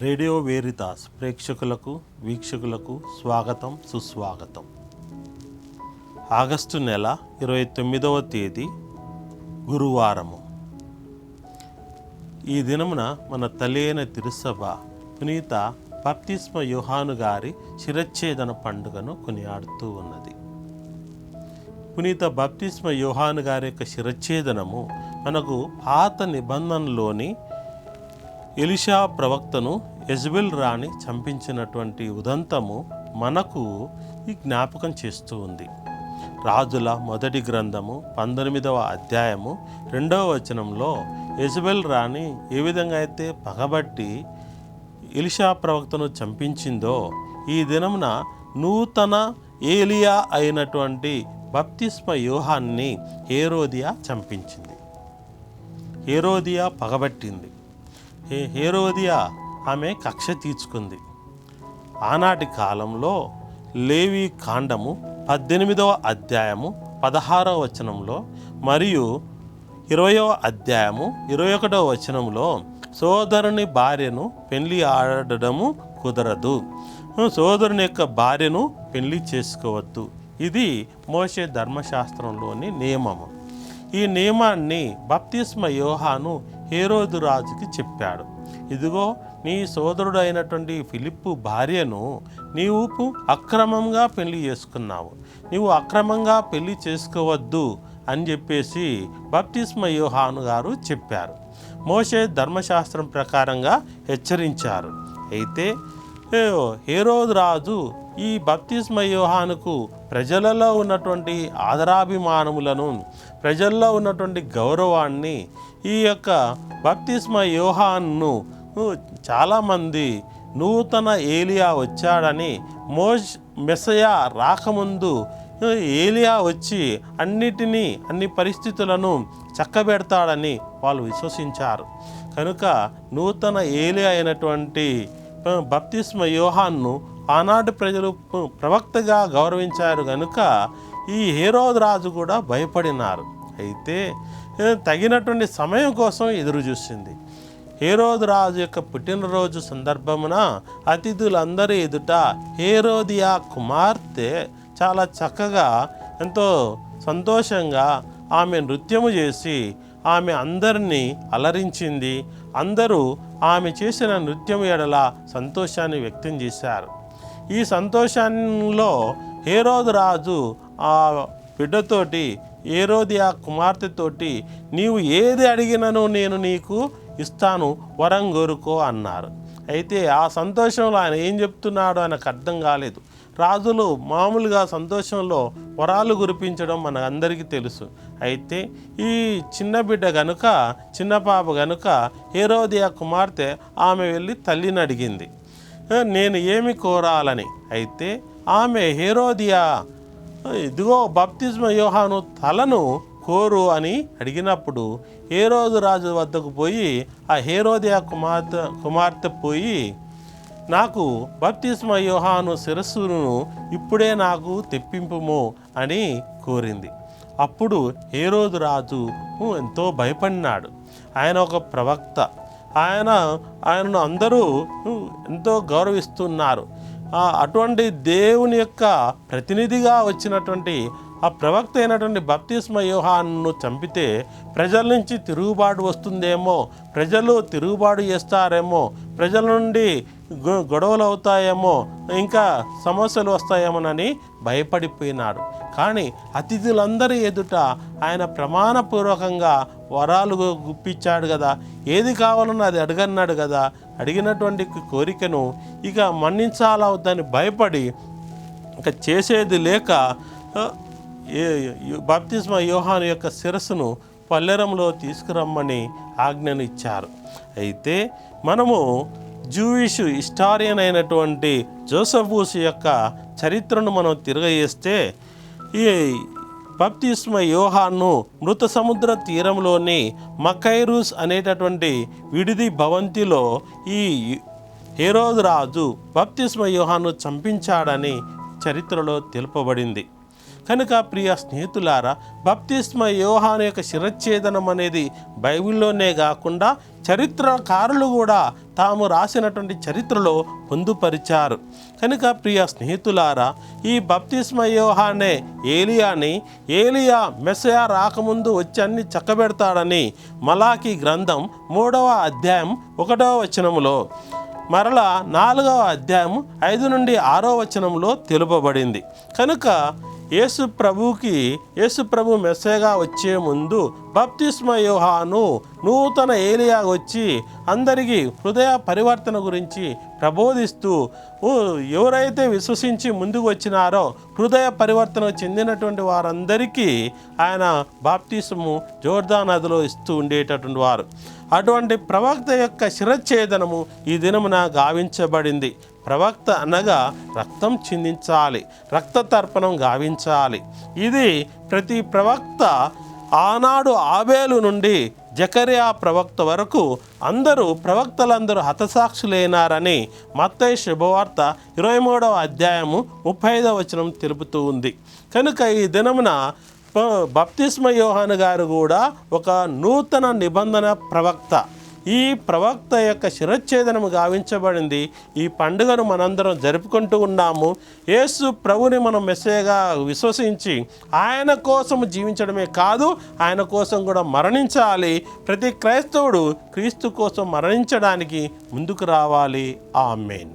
Radio వేరితాస్ ప్రేక్షకులకు వీక్షకులకు స్వాగతం సుస్వాగతం. ఆగస్టు నెల 29వ తేదీ గురువారము. ఈ దినమున మన తల్లి అయిన తిరుసభ పునీత బాప్తిస్మ యోహాను గారి శిరచ్ఛేదన పండుగను కొనియాడుతూ ఉన్నది. పునీత బాప్తిస్మ యోహాను గారి యొక్క శిరచ్ఛేదనము మనకు పాత నిబంధనలోని ఎలీషా ప్రవక్తను యెజబెల్ రాణి చంపించినటువంటి ఉదంతము మనకు ఈ జ్ఞాపకం చేస్తూ ఉంది. రాజుల మొదటి గ్రంథము 19వ అధ్యాయము 2వ వచనంలో యెజబెల్ రాణి ఏ విధంగా అయితే పగబట్టి ఎలీషా ప్రవక్తను చంపించిందో, ఈ దినమున నూతన ఏలియా అయినటువంటి బాప్తిస్మ యోహాన్ని హేరోదియా చంపించింది. హేరోదియా పగబట్టింది. హేరోదియా ఆమె కక్ష తీర్చుకుంది. ఆనాటి కాలంలో లేవి కాండము 18వ అధ్యాయము 16వ వచనంలో మరియు 20వ అధ్యాయము 21వ వచనంలో సోదరుని భార్యను పెళ్లి ఆడడము కుదరదు, సోదరుని యొక్క భార్యను పెళ్లి చేసుకోవద్దు. ఇది మోషే ధర్మశాస్త్రంలోని నియమము. ఈ నియమాన్ని బాప్తిస్మ యోహాను హేరోదు రాజుకి చెప్పాడు. ఇదిగో, నీ సోదరుడు అయినటువంటి ఫిలిప్పు భార్యను నీవు అక్రమంగా పెళ్లి చేసుకున్నావు, నీవు అక్రమంగా పెళ్లి చేసుకోవద్దు అని చెప్పేసి బాప్తిస్మ యోహాను గారు చెప్పారు. మోషే ధర్మశాస్త్రం ప్రకారంగా హెచ్చరించారు. అయితే హేరోదు రాజు ఈ బాప్తిస్మ యోహానుకు ప్రజలలో ఉన్నటువంటి ఆదరాభిమానములను, ప్రజల్లో ఉన్నటువంటి గౌరవాన్ని, ఈ యొక్క బాప్తిస్మ యోహాను చాలామంది నూతన ఏలియా వచ్చాడని, మెస్సయా రాకముందు ఏలియా వచ్చి అన్ని పరిస్థితులను చక్కబెడతాడని వాళ్ళు విశ్వసించారు. కనుక నూతన ఏలియా అయినటువంటి బాప్తిస్మ యోహాను ఆనాటి ప్రజలు ప్రవక్తగా గౌరవించారు. కనుక ఈ హేరోదు రాజు కూడా భయపడినారు. అయితే తగినటువంటి సమయం కోసం ఎదురు చూసింది. హేరోదు రాజు యొక్క పుట్టినరోజు సందర్భమున అతిథులందరి ఎదుట హేరోదియా కుమార్తె చాలా చక్కగా, ఎంతో సంతోషంగా ఆమె నృత్యము చేసి ఆమె అందరినీ అలరించింది. అందరూ ఆమె చేసిన నృత్యం ఎడల సంతోషాన్ని వ్యక్తం చేశారు. ఈ సంతోషంలో హేరోదు రాజు ఆ బిడ్డతోటి, హేరోదియా కుమార్తెతోటి, నీవు ఏది అడిగినను నేను నీకు ఇస్తాను, వరం కోరుకో అన్నారు. అయితే ఆ సంతోషంలో ఆయన ఏం చెప్తున్నాడో ఆయనకు అర్థం కాలేదు. రాజులు మామూలుగా సంతోషంలో వరాలు కురిపించడం మన అందరికీ తెలుసు. అయితే ఈ చిన్న బిడ్డ గనుక, చిన్న పాప గనుక హేరోదియా కుమార్తె ఆమె వెళ్ళి తల్లిని అడిగింది, నేను ఏమి కోరాలని. అయితే ఆమె హేరోదియా, ఇదిగో బాప్తిస్మ యోహాను తలను కోరు అని అడిగినప్పుడు హేరోదు రాజు వద్దకు పోయి ఆ హేరోదియా కుమార్తె పోయి, నాకు బాప్తిస్మ యోహాను శిరస్సును ఇప్పుడే నాకు తెప్పింపుము అని కోరింది. అప్పుడు హేరోదు రాజు ఎంతో భయపడినాడు. ఆయన ఒక ప్రవక్త, ఆయనను అందరూ ఎంతో గౌరవిస్తున్నారు. అటువంటి దేవుని యొక్క ప్రతినిధిగా వచ్చినటువంటి ఆ ప్రవక్త అయినటువంటి బాప్తిస్మ యోహాను చంపితే ప్రజల నుంచి తిరుగుబాటు వస్తుందేమో, ప్రజలు తిరుగుబాటు చేస్తారేమో, ప్రజల నుండి గొడవలు అవుతాయేమో, ఇంకా సమస్యలు వస్తాయేమోనని భయపడిపోయినాడు. కానీ అతిథులందరి ఎదుట ఆయన ప్రమాణపూర్వకంగా వరాలు గుప్పించాడు కదా, ఏది కావాలన్నా అది అడగన్నాడు కదా. అడిగినటువంటి కోరికను ఇక మన్నించాలవుద్దని భయపడి ఇక చేసేది లేక బాప్తిస్మ యోహాను యొక్క శిరస్సును పల్లెరంలో తీసుకురమ్మని ఆజ్ఞను ఇచ్చారు. అయితే మనము జూయిష్ హిస్టారియన్ అయినటువంటి జోసెఫూస్ యొక్క చరిత్రను మనం తిరగేస్తే, ఈ బాప్తిస్మ యోహాను మృత సముద్ర తీరంలోని మకైరూస్ అనేటటువంటి విడిది భవంతిలో ఈ హేరోదు రాజు బాప్తిస్మ యోహాను చంపించాడని చరిత్రలో తెలుపబడింది. కనుక ప్రియ స్నేహితులారా, బప్తిస్మ యోహాను యొక్క శిరచ్ఛేదనం అనేది బైబిల్లోనే కాకుండా చరిత్రకారులు కూడా తాము రాసినటువంటి చరిత్రలో పొందుపరిచారు. కనుక ప్రియ స్నేహితులారా, ఈ బప్తిస్మ యోహానే ఏలియా మెస్సయా రాకముందు వచ్చి అన్ని చక్కబెడతాడని మలాకి గ్రంథం 3వ అధ్యాయం 1వ వచనములో, మరలా 4వ అధ్యాయం 5 నుండి 6వ వచనంలో తెలుపబడింది. కనుక యేసు ప్రభు మెస్సయగా వచ్చే ముందు బప్తిస్మ యోహాను నూతన ఏలియా వచ్చి అందరికీ హృదయ పరివర్తన గురించి ప్రబోధిస్తూ ఎవరైతే విశ్వసించి ముందుకు వచ్చినారో హృదయ పరివర్తన చెందినటువంటి వారందరికీ ఆయన బాప్తిస్మము జోర్దాను నదిలో ఇస్తూ ఉండేటటువంటి వారు. అటువంటి ప్రవక్త యొక్క శిరచ్ఛేదనము ఈ దినమున గావించబడింది. ప్రవక్త అనగా రక్తం చిందించాలి, రక్త తర్పణం గావించాలి. ఇది ప్రతి ప్రవక్త ఆనాడు ఆబేలు నుండి జకర్యా ప్రవక్త వరకు ప్రవక్తలందరూ హతసాక్షులైనారని మత్తయి శుభవార్త 23వ అధ్యాయము 35వ వచనం తెలుపుతూ ఉంది. కనుక ఈ దినమున బప్తిస్మ యోహాను గారు కూడా ఒక నూతన నిబంధన ప్రవక్త. ఈ ప్రవక్త యొక్క శిరచ్ఛేదనము గావించబడింది. ఈ పండుగను మనందరం జరుపుకుంటూ ఉన్నాము. యేసు ప్రభుని మనం మెస్సయగా విశ్వసించి ఆయన కోసం జీవించడమే కాదు, ఆయన కోసం కూడా మరణించాలి. ప్రతి క్రైస్తవుడు క్రీస్తు కోసం మరణించడానికి ముందుకు రావాలి. ఆమేన్.